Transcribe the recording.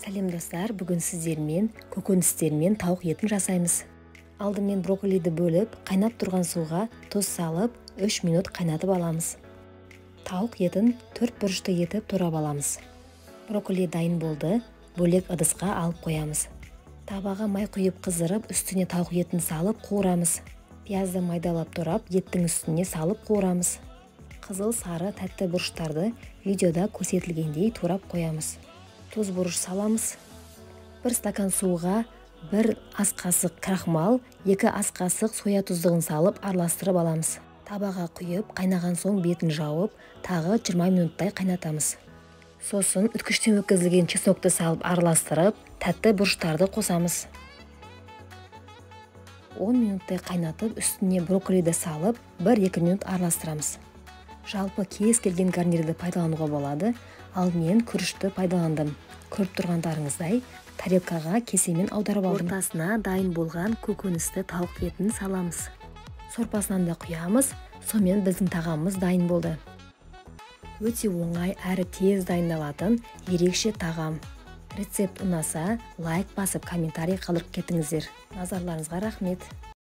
Сәлем достар, бүгін сіздермен көкөністермен тауық етін жасаймыз. Алдымен брокколиді бөліп, қайнап тұрған суға тұз салып, 3 минут қайнатып аламыз. Тауық етін 4 бұрышты етіп турап аламыз. Брокколи дайын болды, бөлек ыдысқа алып қоямыз. Табаға май құйып қыздырып, үстіне тауық етін салып қуырамыз. Пиязды майдалап турап, еттің үстіне салып қуырамыз. Қызыл, сары, тәтті бұрыштарды видеода көрсетілгендей турап қоямыз. Тұз бұрыш саламыз. 1 стакан суға 1 ас қасық крахмал, 2 ас қасық соя тұздығын салып араластырып аламыз. Табаға құйып, қайнаған соң бетін жауып, тағы 20 минуттай қайнатамыз. Сосын үткіштен өткізілген чеснокты салып араластырып, тәтті бұрыштарды қосамыз. 10 минуттай қайнатып, үстіне брокколиді салып, 1-2 минут араластырамыз. Жалпы кез келген гарнирді пайдалануға болады. Алдымен күрішті пайдаландым. Көріп тұрғандарыңыздай, тарелкаға кесемен аударып алдым. Ортасына дайын болған көкөністі тауық етін саламыз. Сорпасынан да құямыз. Сонымен біздің тағамымыз дайын болды. Өте оңай әрі тез дайындалатын ерекше тағам. Рецепт ұнаса, лайк басып, комментарий қалдырып кетіңіздер. Назарларыңызға рахмет.